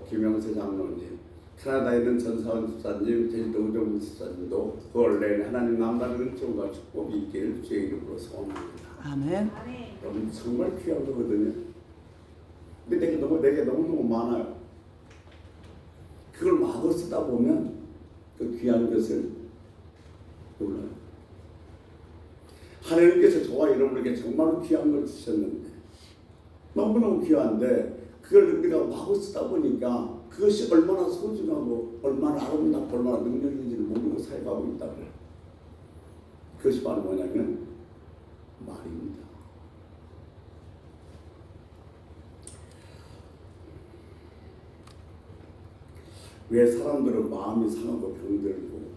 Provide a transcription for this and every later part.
김영세 장로님, 캐나다에 있는 전사원 집사님, 제주도 우정부 집사님도 그 원래는 하나님 남다른 은총과 축복이 있기를 주의 이름으로 소원합니다. 아멘. 여러분 정말 귀한 거거든요. 근데 내게 너무 많아요. 그걸 마구 쓰다 보면 그 귀한 것을 몰라요. 하나님께서 저와 여러분에게 정말 귀한 걸 주셨는데, 너무너무 귀한데 그걸 우리가 마구 쓰다 보니까 그것이 얼마나 소중하고 얼마나 아름답고 얼마나 능력인지를 모르고 살아가고 있다고 해요. 그것이 바로 뭐냐면 말입니다. 왜 사람들은 마음이 상하고 병들고,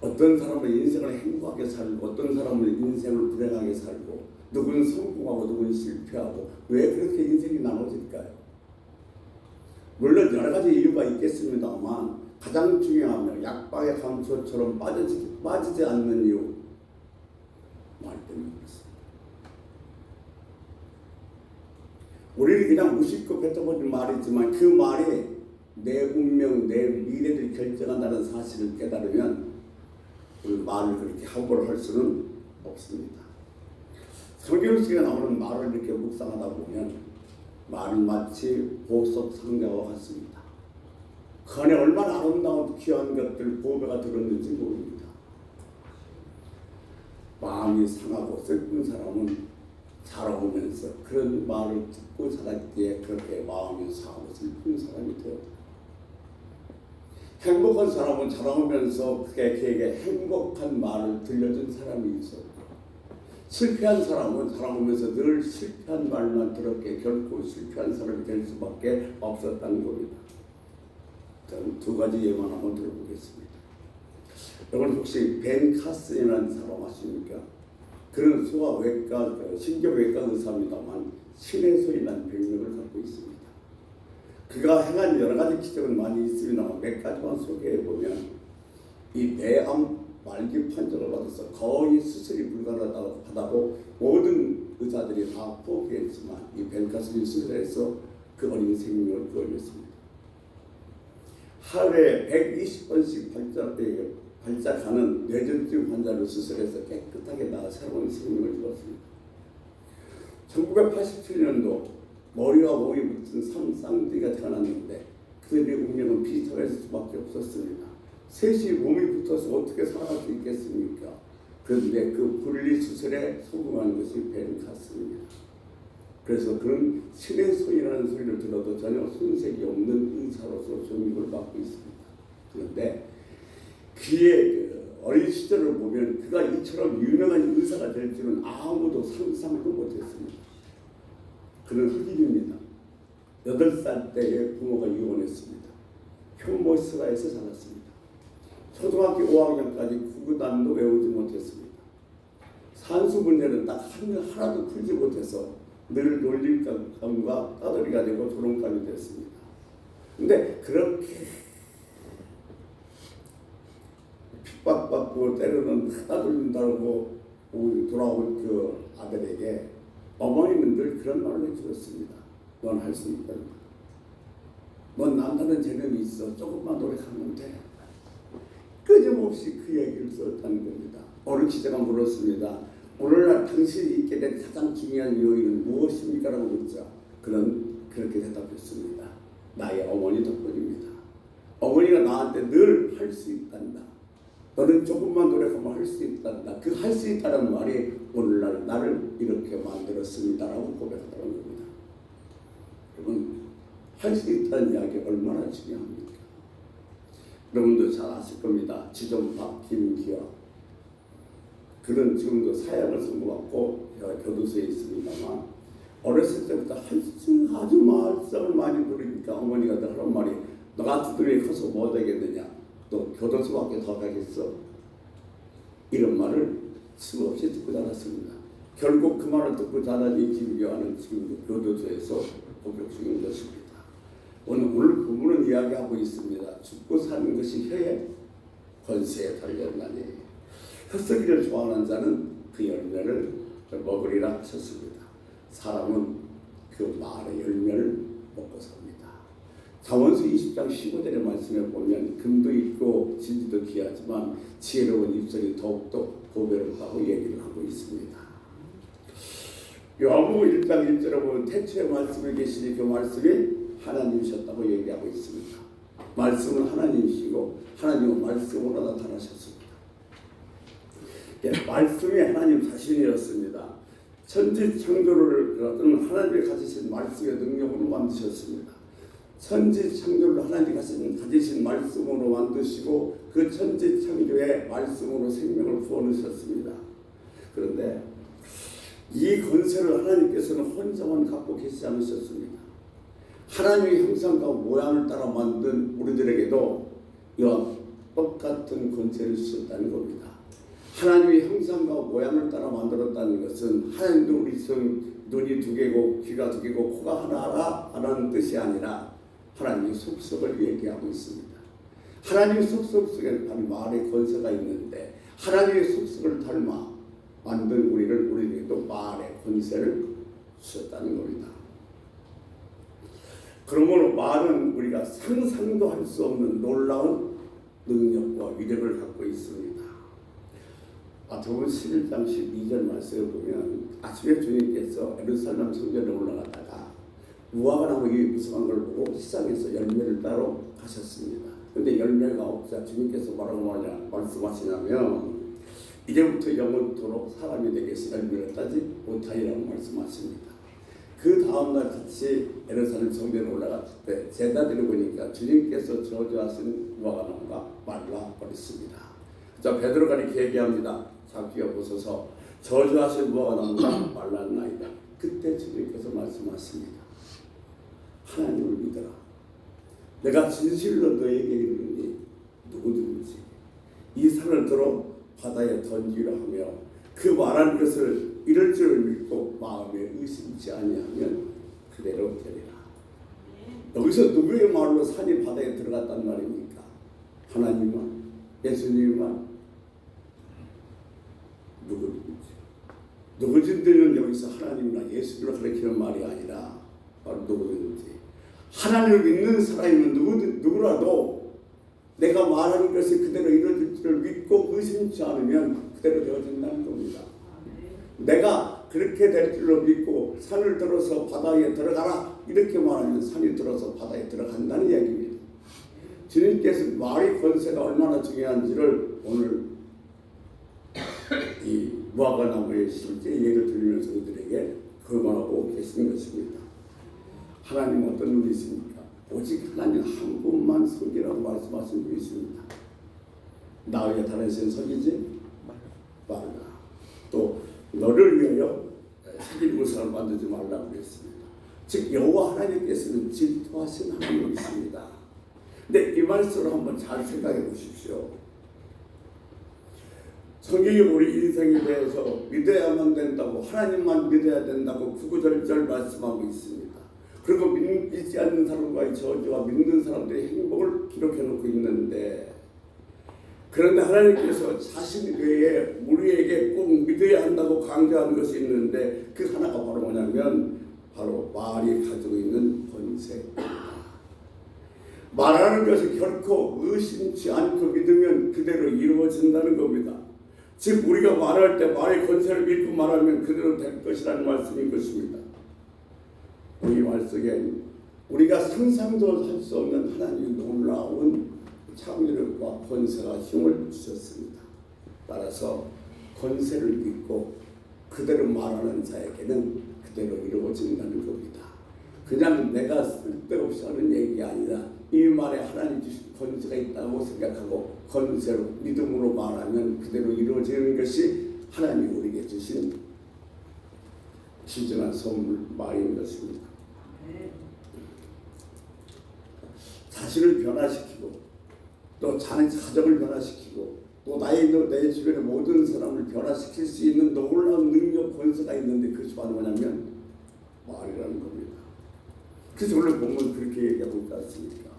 어떤 사람은 인생을 행복하게 살고 어떤 사람은 인생을 불행하게 살고, 누구는 성공하고 누구는 실패하고, 왜 그렇게 인생이 나눠질까요? 물론 여러 가지 이유가 있겠습니다만 가장 중요한 건 약방의 감초처럼 빠지지 않는 이유, 말 때문에 그렇습니다. 우리는 그냥 무심코 뱉어버린 말이지만 그 말이 내 운명, 내 미래를 결정한다는 사실을 깨달으면 그 말을 그렇게 함부로 할 수는 없습니다. 성경 속에 나오는 말을 이렇게 묵상하다 보면 말은 마치 보석 상자와 같습니다. 그 안에 얼마나 아름다운 귀한 것들, 보배가 들었는지 모릅니다. 마음이 상하고 슬픈 사람은 자라오면서 그런 말을 듣고 자랐기에 그렇게 마음이 상하고 슬픈 사람이 되었다. 행복한 사람은 자라오면서 그에게 행복한 말을 들려준 사람이 있었고, 실패한 사람은 자라오면서 늘 실패한 말만 들었기에 결코 실패한 사람이 될 수밖에 없었다는 겁니다. 두 가지 예만 한번 들어보겠습니다. 여러분 혹시 벤 카슨이라는 사람 아십니까? 그는 소아외과, 신경외과 의사입니다만 신의 소리라는 별명을 갖고 있습니다. 그가 행한 여러 가지 기적은 많이 있습니다만 몇 가지만 소개해보면, 이 뇌암 말기 판정을 받아서 거의 수술이 불가능하다고 모든 의사들이 다 포기했지만 이 벤 카슨이 수술해서 그 어린 생명을 구원했습니다. 하루에 120번씩 발작하는 뇌전증 환자를 수술해서 깨끗하게 나아 새로운 생명을 주었습니다. 1987년도 머리와 몸이 붙은 쌍둥이가 태어났는데 그들의 운명은 비슷할 수밖에 없었습니다. 셋이 몸이 붙어서 어떻게 살아갈 수 있겠습니까? 그런데 그 분리수술에 성공한 것이 벤 카슨입니다. 그래서 그는 신의 소리라는 소리를 들어도 전혀 손색이 없는 의사로서 존경을 받고 있습니다. 그런데 그의 어린 시절을 보면 그가 이처럼 유명한 의사가 될 줄은 아무도 상상도 못했습니다. 그는 흑인입니다. 8살 때에 부모가 이혼했습니다. 혐오스가에서 자랐습니다. 초등학교 5학년까지 구구단도 외우지 못했습니다. 산수 문제는 딱 하나도 풀지 못해서 늘 놀림감과 따돌이가 되고 조롱감이 됐습니다. 근데 그렇게 핍박받고 때로는 따돌린다고 돌아온 그 아들에게 어머니는 늘 그런 말을 해주었습니다. 넌 할 수 있다. 넌 남다른 재능이 있어. 조금만 노력하면 돼. 끊임없이 그 얘기를 썼다는 겁니다. 어느 기자가 물었습니다. 오늘날 당신이 있게 된 가장 중요한 요인은 무엇입니까? 라고 묻자 그는 그렇게 대답했습니다. 나의 어머니 덕분입니다. 어머니가 나한테 늘 할 수 있단다. 너는 조금만 노력하면 할 수 있단다. 그 할 수 있다는 말이 오늘날 나를 이렇게 만들었습니다. 라고 고백하더라는 겁니다. 여러분, 할 수 있다는 이야기 얼마나 중요합니까? 여러분도 잘 아실 겁니다. 지존파 김기화. 그는 지금도 사형을 선고받고 교도소에 있습니다만, 어렸을 때부터 아주 말썽을 많이 부리니까 어머니가 하는 말이, 너 같은 놈이 커서 뭐 되겠느냐? 너 교도소밖에 더 가겠어? 이런 말을 수없이 듣고 자랐습니다. 결국 그 말을 듣고 자란 이 김기화는 지금도 교도소에서 복역 중인 것입니다. 오늘 본문은 이야기하고 있습니다. 죽고 사는 것이 혀의 권세에 달렸나니 헛쓰기를 좋아하는 자는 그 열매를 먹으리라 하셨습니다. 사람은 그 말의 열매를 먹고 삽니다. 잠언서 20장 15절의 말씀에 보면 금도 있고 진주도 귀하지만 지혜로운 입술이 더욱더 보배롭다고 얘기를 하고 있습니다. 요한복음 1장 1절에 보면 태초에 말씀에 계시니 그 말씀이 하나님이셨다고 얘기하고 있습니다. 말씀은 하나님이시고 하나님은 말씀으로 나타나셨습니다. 말씀이 하나님 자신이었습니다. 천지 창조를 하나님이 가지신 말씀의 능력으로 만드셨습니다. 천지 창조를 하나님이 가지신 말씀으로 만드시고 그 천지 창조에 말씀으로 생명을 부어넣으셨습니다. 그런데 이 권세를 하나님께서는 혼자만 갖고 계시지 않으셨습니다. 하나님의 형상과 모양을 따라 만든 우리들에게도 이와 똑같은 권세를 주셨다는 겁니다. 하나님의 형상과 모양을 따라 만들었다는 것은 하나님도 우리 눈이 두 개고 귀가 두 개고 코가 하나라는 뜻이 아니라 하나님의 속성을 얘기하고 있습니다. 하나님의 속성 속에는 바로 말의 권세가 있는데 하나님의 속성을 닮아 만든 우리에게도 말의 권세를 주셨다는 겁니다. 그러므로 말은 우리가 상상도 할 수 없는 놀라운 능력과 위력을 갖고 있습니다. 마태복음 11장 12절 말씀을 보면 아침에 주님께서 예루살렘 성전에 올라가다가 무화과 나무 위에 무성한 걸 보고 시장에서 열매를 따러 가셨습니다. 그런데 열매가 없자 주님께서 뭐라고 말씀하시냐면 이제부터 영원토록 사람이 되겠으니 열매를 따지 못하리라고 말씀하십니다. 그 다음날 같이 예루살렘 성전에 올라갔을 때 제자들이 보니까 주님께서 저주하신 무화과 나무가 말라버렸습니다. 자, 베드로가 이렇게 얘기합니다. 잡기가 보소서 저주하신 무화과 나무가 말랐나이다. 그때 주님께서 말씀하십니다. 하나님을 믿어라. 내가 진실로 너에게 이르노니 누구든지 이 산을 들어 바다에 던지라 하며 그 말한 것을 이럴 줄 믿고 마음에 의심치 아니하면 그대로 되리라. 여기서 누구의 말로 산이 바다에 들어갔단 말입니까? 하나님만? 예수님만? 누구든지는 여기서 하나님이나 예수를 가리키는 말이 아니라 바로 누구든지 하나님을 믿는 사람이면 누구라도 내가 말하는 것이 그대로 이루어질 줄을 믿고 의심치 않으면 그대로 되어진다는 겁니다. 내가 그렇게 될 줄로 믿고 산을 들어서 바다에 들어가라 이렇게 말하면 산이 들어서 바다에 들어간다는 이야기입니다. 주님께서 말의 권세가 얼마나 중요한지를 오늘 이 무화과 나무의 실제 예를 들으면서 우리들에게 거론하고 계시는 것입니다. 하나님은 어떤 분이십니까? 오직 하나님 한 분만 섬기라고 말씀하신 분이십니다. 나 외에 다른 신 섬기지 말라. 또 너를 위하여 새길 무상을 만들지 말라고 했습니다. 즉 여호와 하나님께서는 질투하신 하나님이십니다. 근데 이 말씀을 한번 잘 생각해 보십시오. 성경이 우리 인생에 대해서 믿어야만 된다고 하나님만 믿어야 된다고 구구절절 말씀하고 있습니다. 그리고 믿지 않는 사람과의 저주와 믿는 사람들의 행복을 기록해 놓고 있는데 그런데 하나님께서 자신 외에 우리에게 꼭 믿어야 한다고 강조하는 것이 있는데 그 하나가 바로 뭐냐면 바로 말이 가지고 있는 권세입니다. 말하는 것이 결코 의심치 않고 믿으면 그대로 이루어진다는 겁니다. 즉 우리가 말할 때 말의 권세를 믿고 말하면 그대로 될 것이라는 말씀인 것입니다. 이 말 속에 우리가 상상도 할 수 없는 하나님의 놀라운 창조력과 권세가 힘을 주셨습니다. 따라서 권세를 믿고 그대로 말하는 자에게는 그대로 이루어진다는 겁니다. 그냥 내가 쓸데없이 하는 얘기가 아니라 이 말에 하나님 주신 권세가 있다고 생각하고 권세로 믿음으로 말하면 그대로 이루어지는 것이 하나님이 우리에게 주신 귀중한 선물 말인 것입니다. 자신을 변화시키고 또 가정을 변화시키고 또 내 주변의 모든 사람을 변화시킬 수 있는 놀라운 능력 권세가 있는데 그것이 바로 뭐냐면 말이라는 겁니다. 그래서 오늘 보면 그렇게 얘기하고 있지 않습니까?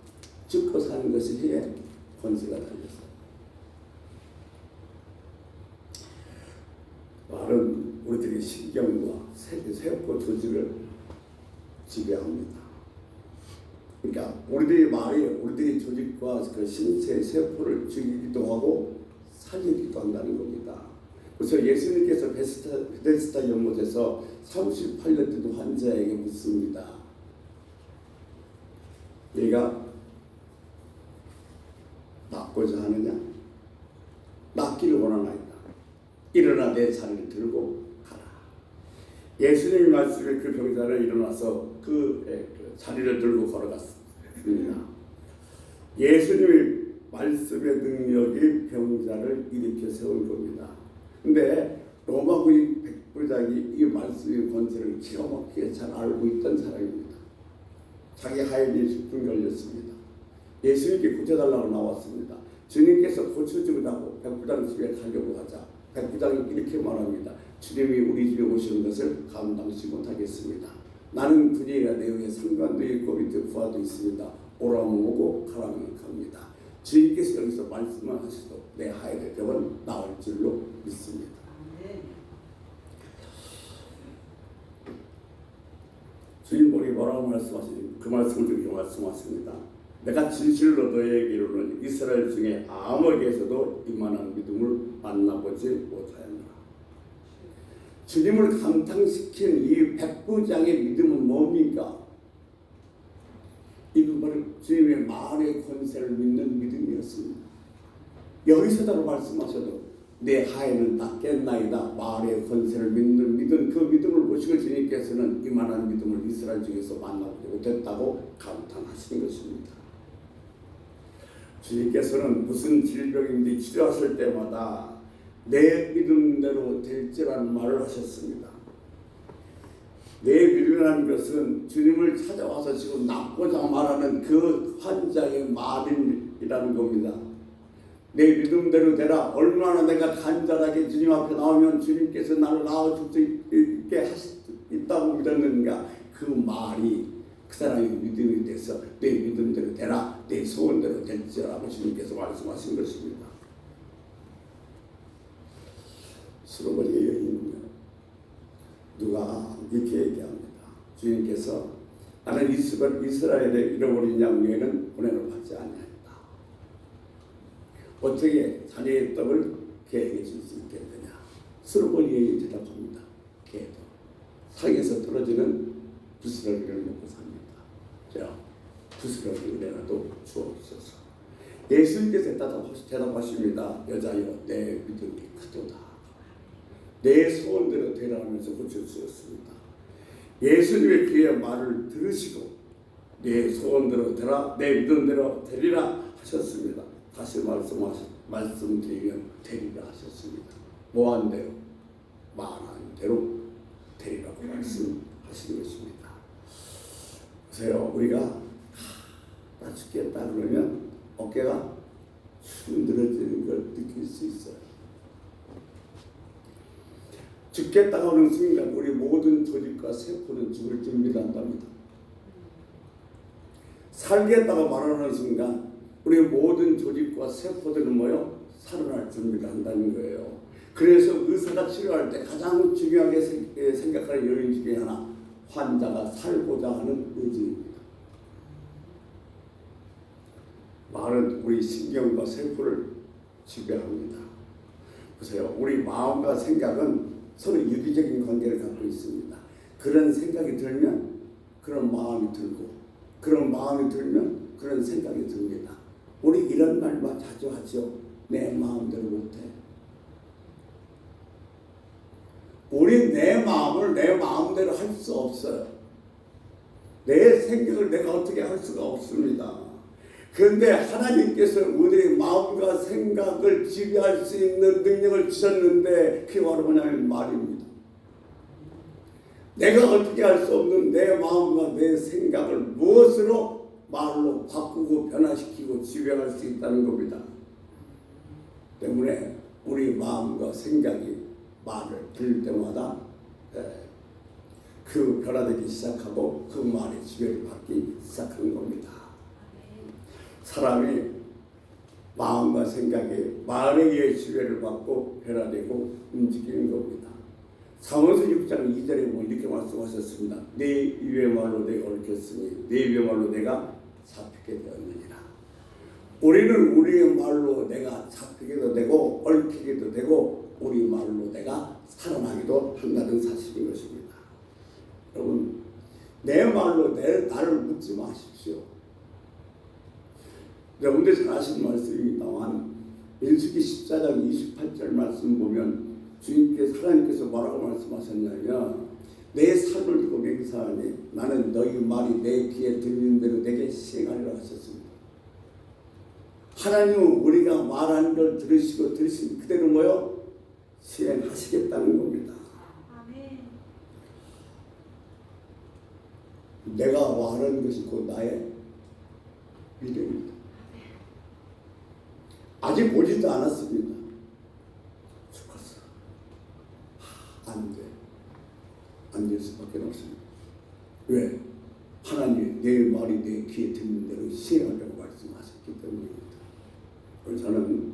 죽고 사는 것이 해에 권세가 달렸어요. 말은 우리들의 신경과 세포 조직을 지배합니다. 그러니까 우리들의 말이 우리들의 조직과 그 신체 세포를 죽이기도 하고 살리기도 한다는 겁니다. 그래서 예수님께서 베데스다 연못에서 38년 된 환자에게 묻습니다. 네가 낫고자 하느냐? 낫기를 원하나이다. 일어나 내 자리를 들고 가라. 예수님의 말씀에 그 병자는 일어나서 그 자리를 들고 걸어갔습니다. 예수님의 말씀의 능력이 병자를 일으켜 세운 겁니다. 근데 로마군인 백부장이 이 말씀의 권세를 기가 막히게 잘 알고 있던 사람입니다. 자기 하인이 죽은 걸렸습니다. 예수님께 고쳐달라고 나왔습니다. 주님께서 고쳐주라고 백부장 집에 가려고 하자 백부장이 이렇게 말합니다. 주님이 우리 집에 오시는 것을 감당치 못하겠습니다. 나는 그녀가 내 위에 상관도 있고 밑에 부하도 있습니다. 오라면 오고 가라면 갑니다. 주님께서 여기서 말씀을 하셔도 내 하인의 병은 나을 줄로 믿습니다. 주님이 뭐라고 말씀하시니 그 말씀을 이렇게 말씀하십니다. 내가 진실로 너희에게 이르노니 이스라엘 중에 아무에게서도 이만한 믿음을 만나보지 못하였노라. 주님을 감탄시킨 이 백부장의 믿음은 뭡니까? 이건 주님의 말의 권세를 믿는 믿음이었습니다. 여기서도 말씀하셔도 내 하인은 낫겠나이다. 말의 권세를 믿는 믿음, 그 믿음을 보시고 주님께서는 이만한 믿음을 이스라엘 중에서 만나보지 못했다고 감탄하시는 것입니다. 주님께서는 무슨 질병인지 치료하실 때마다 내 믿음대로 될지라는 말을 하셨습니다. 내 믿음이라는 것은 주님을 찾아와서 지금 낫고자 말하는 그 환자의 말이라는 겁니다. 내 믿음대로 되라. 얼마나 내가 간절하게 주님 앞에 나오면 주님께서 나를 낳아줄 수 있게 있다고 믿었는가. 그 말이 그 사람의 믿음이 돼서 내 믿음대로 되라. 내 소원대로 될지라고 주님께서 말씀하신 것입니다. 수로버리의 여인은요, 누가 이렇게 얘기합니다. 주님께서 나는 이스라엘의 잃어버린 양 외에는 은혜를 받지 아니하였다. 어떻게 자녀의 떡을 개에게 줄 수 있겠느냐. 수로버리의 대답합니다. 개도 상에서 떨어지는 부스러기를 먹고 삽니다. 자, 부스러기 은혜라도 주옵소서. 예수님께서 대답하십니다. 여자여 내 믿음이 크도다. 내 소원대로 되라면서 고쳐주셨습니다. 예수님의 그의 말을 들으시고 내 소원대로 되라, 내 믿음대로 되리라 하셨습니다. 다시 말씀드리면 되리라 하셨습니다. 뭐한 대로? 말한 대로 되리라고 말씀하신 것입니다. 보세요. 우리가 나 죽겠다 그러면 어깨가 축 늘어지는 걸 느낄 수 있어요. 죽겠다고 하는 순간 우리 모든 조직과 세포는 죽을 준비를 한답니다. 살겠다고 말하는 순간 우리 모든 조직과 세포들은 뭐요? 살아날 준비를 한다는 거예요. 그래서 의사가 치료할 때 가장 중요하게 생각하는 요인 중에 하나, 환자가 살고자 하는 의지입니다. 말은 우리 신경과 세포를 지배합니다. 보세요. 우리 마음과 생각은 서로 유기적인 관계를 갖고 있습니다. 그런 생각이 들면 그런 마음이 들고, 그런 마음이 들면 그런 생각이 듭니다. 우리 이런 말만 자주 하죠. 내 마음대로 못해. 우리 내 마음을 내 마음대로 할 수 없어요. 내 생각을 내가 어떻게 할 수가 없습니다. 그런데 하나님께서 우리의 마음과 생각을 지배할 수 있는 능력을 주셨는데 그게 바로 뭐냐면 말입니다. 내가 어떻게 할 수 없는 내 마음과 내 생각을 무엇으로 말로 바꾸고 변화시키고 지배할 수 있다는 겁니다. 때문에 우리 마음과 생각이 말을 들을 때마다 그 변화되기 시작하고 그 말의 지배를 받기 시작하는 겁니다. 사람이 마음과 생각이 말에 의해 지배를 받고 변화되고 움직이는 겁니다. 사무엘서 6장 2절에 보면 이렇게 말씀하셨습니다. 내 입의 말로 내가 옳혔으니 내 입의 말로 내가 잡히게 되었느니라. 우리는 우리의 말로 내가 잡히게도 되고 얽히게도 되고 우리 말로 내가 살아나기도 한다는 사실인 것입니다. 여러분, 내 말로 나를 묻지 마십시오. 여러분들 잘 아시는 말씀입니다만 민수기 14장 28절 말씀 보면 하나님께서 뭐라고 말씀하셨냐면 내 삶을 두고 맹세하니 나는 너희 말이 내 귀에 들리는 대로 내게 시행하리라 하셨습니다. 하나님은 우리가 말하는 걸 들으시고 들으신 그대로 뭐요? 시행하시겠다는 겁니다. 아멘. 내가 말하는 것이 곧 나의 미래입니다. 아직 오지도 않았습니다. 죽었어. 안 돼. 안 될 수밖에 없습니다. 왜? 하나님이 내 말이 내 귀에 듣는 대로 시행하려고 말씀하셨기 때문입니다. 그래서 저는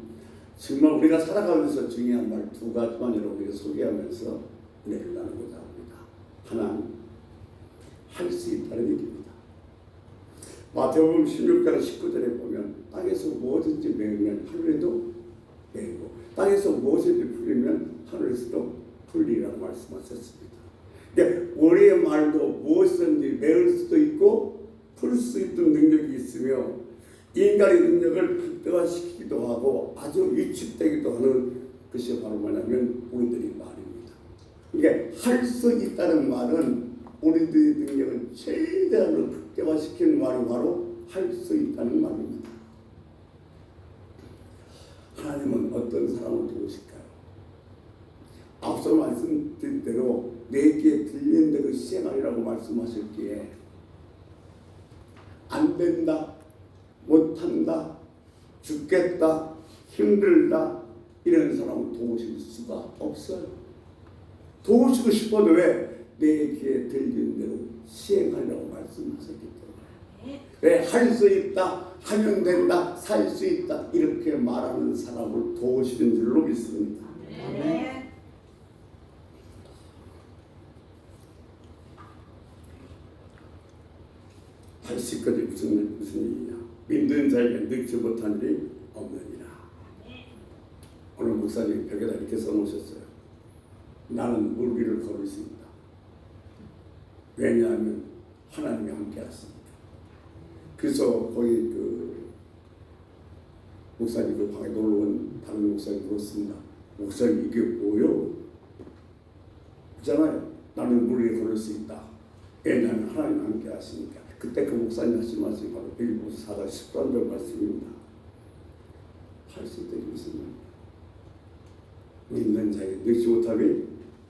정말 우리가 살아가면서 중요한 말 두 가지만 여러분에게 소개하면서 은혜를 나누고자 합니다. 하나는 할 수 있다는 얘기입니다. 마태복음 16장 19절에 보면 땅에서 무엇든지 메우면 하늘에도 메우고 땅에서 무엇든지 풀리면 하늘에서도 풀리라고 말씀하셨습니다. 그러니까 우리의 말도 무엇이든지 메울 수도 있고 풀 수 있는 능력이 있으며 인간의 능력을 극대화시키기도 하고 아주 위축되기도 하는 것이 바로 뭐냐면 우리들의 말입니다. 그러니까 할 수 있다는 말은 우리들의 능력을 최대한으로 극대화시키는 말이 바로 할 수 있다는 말입니다. 하나님은 어떤 사람을 도우실까요? 앞서 말씀드린 대로 내 귀에 들리는 대로 시행하리라고 말씀하셨기에 안 된다, 못한다, 죽겠다, 힘들다 이런 사람을 도우실 수가 없어요. 도우시고 싶어도 왜? 내 귀에 들리는 대로 시행하려고 말씀하셨기 때문에 왜 할 수 있다, 하면 된다, 살 수 있다 이렇게 말하는 사람을 도우시는 줄로 믿습니다. 네. 할 수 있거든 무슨 일이냐? 믿는 자에게 늙지 못한 일이 없느니라. 오늘 목사님 벽에다 이렇게 써놓으셨어요. 나는 물 위를 걸을 수 있다. 왜냐하면 하나님이 함께 하십니다. 그래서 거기 목사님 그 방에 놀러 온 다른 목사님 물었습니다. 목사님 이게 뭐요? 그렇잖아요. 나는 물 위에 걸을 수 있다. 왜냐하면 하나님 함께 하시니까. 그때 그 목사님 하신 말씀이 바로 빌립보서 4장 13절 말씀입니다. 할 수 있다는 무슨 말입니까? 믿는 자에게 늙지 못함이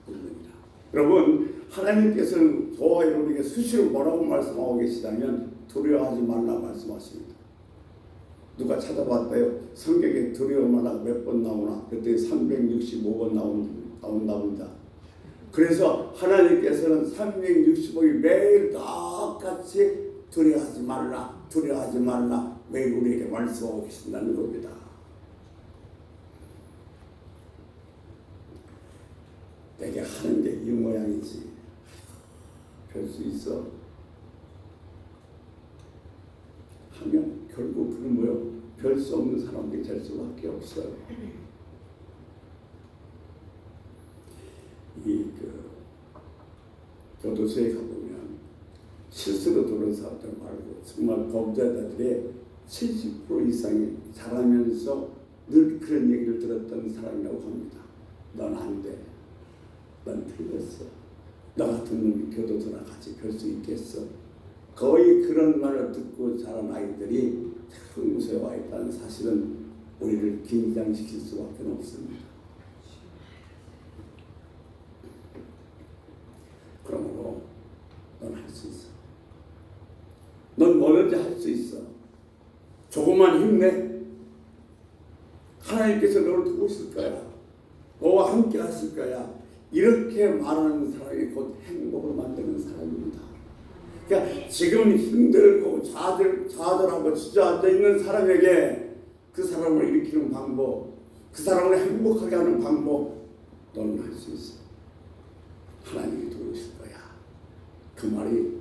없느니라. 여러분, 하나님께서는 저와 여러분에게 수시로 뭐라고 말씀하고 계시다면 두려워하지 말라 말씀하십니다. 누가 찾아봤대요? 성경에 두려워하라 몇 번 나오나? 그때 365번 나온답니다. 그래서 하나님께서는 365일 매일 똑같이 두려워하지 말라, 두려워하지 말라 매일 우리에게 말씀하고 계신다는 겁니다. 내게 하는 게 이 모양이지. 별 수 있어. 하면 결국 그건 뭐요? 별 수 없는 사람들이 될 수밖에 없어요. 교도소에 가보면 실수로 들어온 사람들 말고 정말 범죄자들의 70% 이상이 잘하면서 늘 그런 얘기를 들었던 사람이라고 합니다. 넌 안 돼. 넌 틀렸어. 너 같은 놈이 교도소나 같이 갈 수 있겠어? 거의 그런 말을 듣고 자란 아이들이 형무소에 와 있다는 사실은 우리를 긴장시킬 수밖에 없습니다. 그러므로 넌 할 수 있어. 넌 뭐든지 할 수 있어. 조금만 힘내. 하나님께서 너를 도우실 거야. 너와 함께 하실 거야. 이렇게 말하는 사람이 곧 행복을 만드는 사람입니다. 그러니까 지금 힘들고 좌절하고 주저앉아 있는 사람에게 그 사람을 일으키는 방법, 그 사람을 행복하게 하는 방법, 너는 할 수 있어. 하나님이 도우실 거야. 그 말이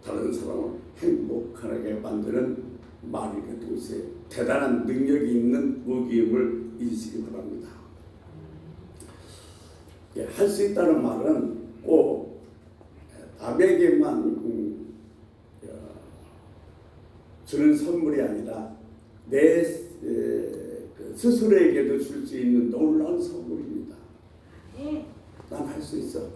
다른 사람을 행복 행복하게 만드는 말이고 동시에 대단한 능력이 있는 무기임을 잊으시기 바랍니다. 할 수 있다는 말은 꼭 남에게만 주는 선물이 아니라 내 스스로에게도 줄 수 있는 놀라운 선물입니다. 난 할 수 있어.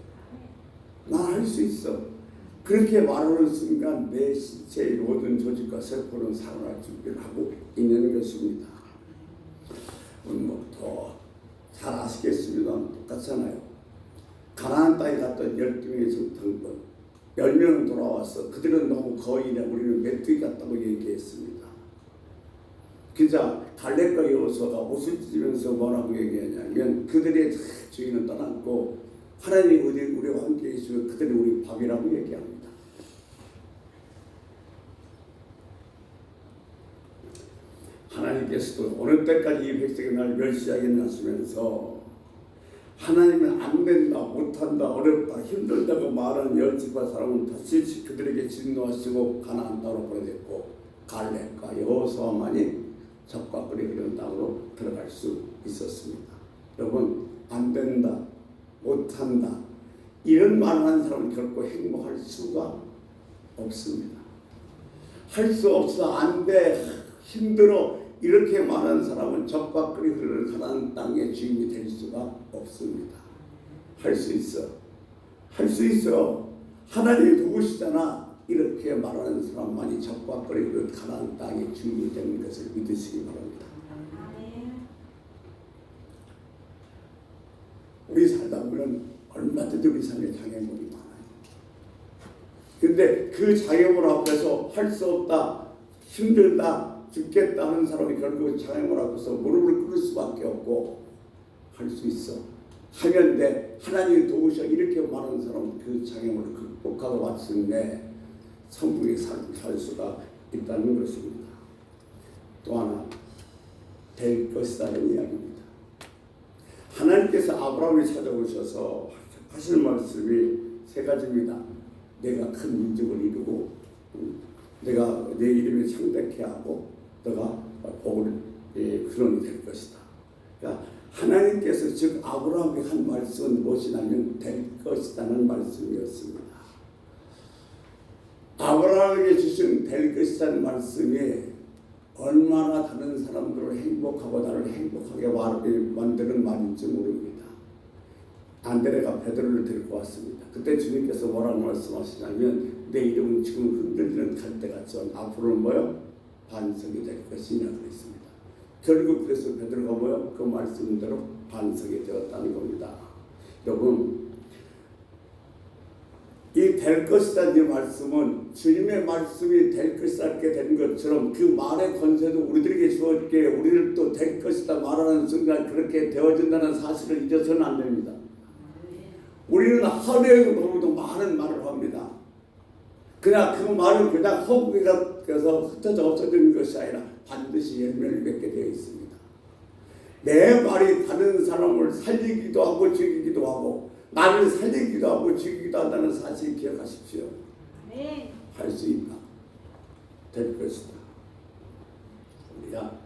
난 할 수 있어. 그렇게 말하는 순간 내 신체의 모든 조직과 세포는 살아날 준비를 하고 있는 것입니다. 더 잘 아시겠습니다만 똑같잖아요. 가나안 땅에 갔던 12명의 정탐꾼 10명은 돌아와서 그들은 너무 거인이라 우리는 메뚜기 같다고 얘기했습니다. 그자 갈렙과 여호수아가 옷을 찢으면서 뭐라고 얘기하냐면 그들의 주인은 떠났고 하나님이 우리와 함께 계시면 그들이 우리 밥이라고 얘기합니다. 하나님께서도 어느 때까지 이 백성이 날 멸시하겠나시면서 하나님은 안 된다, 못한다, 어렵다, 힘들다고 말하는 열지파 사람은 다시 그들에게 진노하시고 가나안 땅으로 보내셨고 갈렙과 여호수아만이 적과 꿀이 흐르는 땅으로 들어갈 수 있었습니다. 여러분, 안 된다, 못한다 이런 말을 하는 사람은 결코 행복할 수가 없습니다. 할 수 없어, 안 돼, 힘들어 이렇게 말하는 사람은 적과 꿀이 흐르는 가나안 땅의 주인이 될 수가 없습니다. 할 수 있어. 할 수 있어. 하나님이 도우시잖아. 이렇게 말하는 사람만이 적과 꿀이 흐르는 가나안 땅의 주인이 되는 것을 믿으시기 바랍니다. 우리 살다 보면 얼마든지 우리 삶에 장애물이 많아요. 근데 그 장애물 앞에서 할 수 없다, 힘들다, 죽겠다 하는 사람이 결국 장애물 앞에서 무릎을 꿇을 수밖에 없고 할 수 있어. 하면 돼. 하나님이 도우셔. 이렇게 말하는 사람은 그 장애물을 극복하고 마침내 성공의 삶을 살 수가 있다는 것입니다. 또 하나 될 것이라는 이야기입니다. 하나님께서 아브라함을 찾아오셔서 하실 말씀이 세 가지입니다. 내가 큰 민족을 이루고 내가 내 이름을 창대케 하고 너가 복을 근원이 될 것이다. 그러니까 하나님께서 즉 아브라함에게 한 말씀은 무엇이냐면 될 것이라는 말씀이었습니다. 아브라함에게 주신 될 것이라는 말씀이 얼마나 다른 사람들을 행복하고 나를 행복하게 만드는 말인지 모릅니다. 안드레가 베드로를 데리고 왔습니다. 그때 주님께서 뭐라고 말씀하시냐면 내 이름은 지금 흔들리는 갈대같지만 앞으로는 뭐요? 반석이 될 것이냐 그랬습니다. 결국 그래서 베드로가 뭐요? 그 말씀대로 반석이 되었다는 겁니다. 여러분, 이 될 것이라는 이 말씀은 주님의 말씀이 될 것이라게 된 것처럼 그 말의 권세도 우리들에게 주어지게 우리를 또 될 것이다 말하는 순간 그렇게 되어진다는 사실을 잊어서는 안 됩니다. 우리는 하루에도 너무도 많은 말을 합니다. 그냥 그 말은 그냥 허구가 돼서 흩어져 없어지는 것이 아니라 반드시 열매를 맺게 되어 있습니다. 내 말이 다른 사람을 살리기도 하고 죽이기도 하고 나를 살리기도 하고 죽이기도 한다는 사실 기억하십시오. 할 수 있다. 될 것이다. 우리가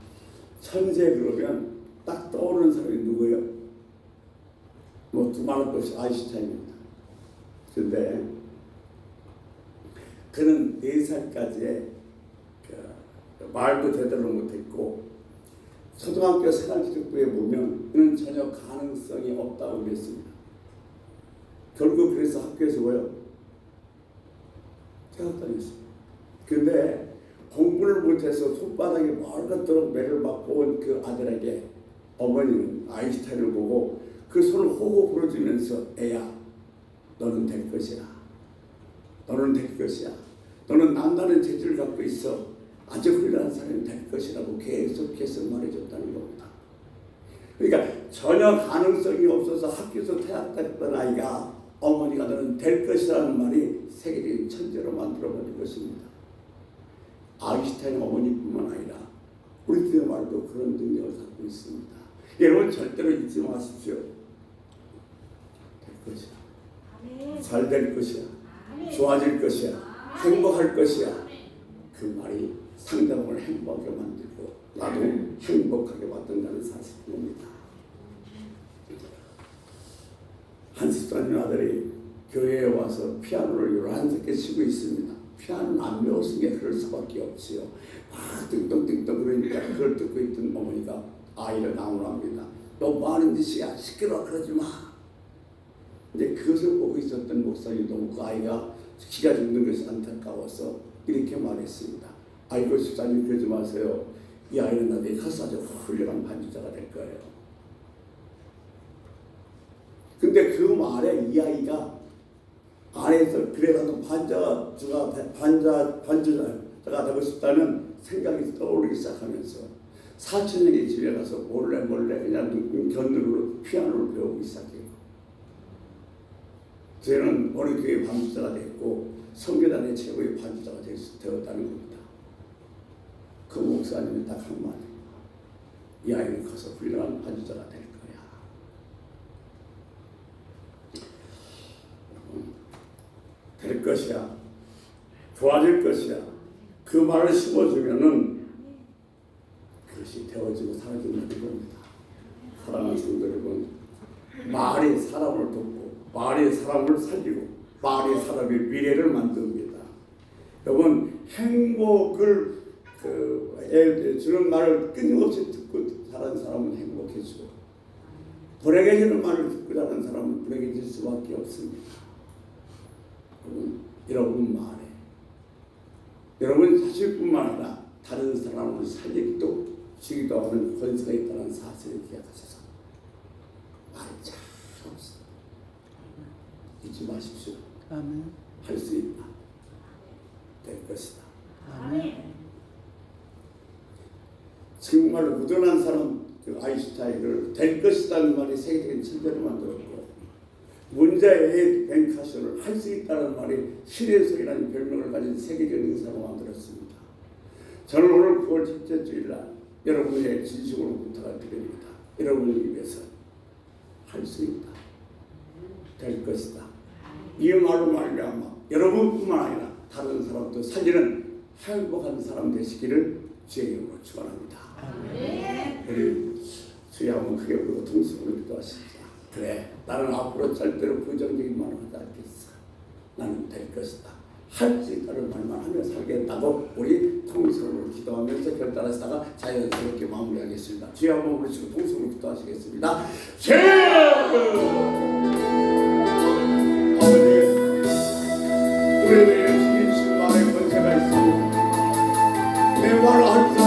천재 그러면 딱 떠오르는 사람이 누구예요? 뭐 두말할 것이 아인슈타인입니다. 그런데 그는 4살까지 말도 제대로 못했고 초등학교 생활기록부에 보면 그는 전혀 가능성이 없다고 그랬습니다. 결국 그래서 학교에서 뭐요? 퇴학당했습니다. 그런데 공부를 못해서 손바닥에 멀겋도록 매를 맞고 온 그 아들에게 어머니는 아인슈타인을 보고 그 손을 호호 불어주면서 애야 너는 될 것이야. 너는 될 것이야. 너는 남다른 재주를 갖고 있어. 아주 훌륭한 사람이 될 것이라고 계속해서 말해줬다는 겁니다. 그러니까 전혀 가능성이 없어서 학교에서 퇴학했던 아이가 어머니가 너는 될 것이라는 말이 세계적인 천재로 만들어버린 것입니다. 아인슈타인 어머니뿐만 아니라 우리들의 말도 그런 능력을 갖고 있습니다. 여러분 절대로 잊지 마십시오. 될 것이야. 잘 될 것이야. 좋아질 것이야. 행복할 것이야. 그 말이 상대방을 행복하게 만들고 나도 행복하게 만든다는 사실입니다. 한 집사님 아들이 교회에 와서 피아노를 11개 치고 있습니다. 피아노는 안 배웠으니까 그럴 수밖에 없지요. 막 띵동띵동 그러니까 그걸 듣고 있던 어머니가 아이를 나오랍니다. 너 뭐하는 짓이야? 시끄러워 그러지 마. 근데 그것을 보고 있었던 목사님도 그 아이가 기가 죽는 것이 안타까워서 이렇게 말했습니다. 아이고 집사님 그러지 마세요. 이 아이는 나중에 커서 아주 훌륭한 반주자가 될 거예요. 근데 그 말에 이 아이가 안에서 그래도 반주자가 되고 싶다는 생각이 떠오르기 시작하면서 사촌형이 집에 가서 몰래 그냥 견눈으로 피아노를 배우기 시작해요. 저는 어느 교회 반주자가 됐고 성교단의 최고의 반주자가 되었다는 겁니다. 그 목사님이 딱 한마디, 이 아이는 커서 훌륭한 반주자가 될 거야. 될 것이야. 좋아질 것이야. 그 말을 심어주면은 그것이 되어지고 사라지는 겁니다. 사랑하는 성도 여러분, 말이 사람을 돕고 말이 사람을 살리고 말이 사람의 미래를 만듭니다. 여러분 행복을 주는 말을 끊임없이 듣고 자란 사람은 행복해지고 불행해지는 말을 듣고 자란 사람은 불행해질 수밖에 없습니다. 여러분 말에 여러분 자신뿐만 아니라 다른 사람을 살리기도 주기도 하는 권세가 있다는 사실을 기억하셔서 말이 참 없어. 잊지 마십시오. 아멘. 할 수 있다. 될 것이다. 아멘. 정말 무던한 사람 아인슈타인을 될 것이라는 말이 세계적인 천재를 만들었고 문제의 벤카쇼를 할 수 있다는 말이 신의 성이라는 별명을 가진 세계적인 의사로 만들었습니다. 저는 오늘 9월 첫째 주일날 여러분의 진심으로 부탁을 드립니다. 여러분을 위해서 할 수 있다. 될 것이다. 이 말로 말미암아 여러분뿐만 아니라 다른 사람도 살리는 행복한 사람 되시기를 주의 이름으로 축원합니다. 우리 주여 한번 크게 부르고 통성으로 기도하시자. 그래, 나는 앞으로 절대로 부정적인 말을 하지 않겠어. 나는 될 것이다. 할 수 있다는 말만 하며 살겠다고 우리 통성으로 기도하면서 결단하시다가 자연스럽게 마무리하겠습니다. 주여 한번 부르시고 통성으로 기도하시겠습니다. 아버지, 우리에게 주신 말에 권세가 있습니다. 내 말을 할 수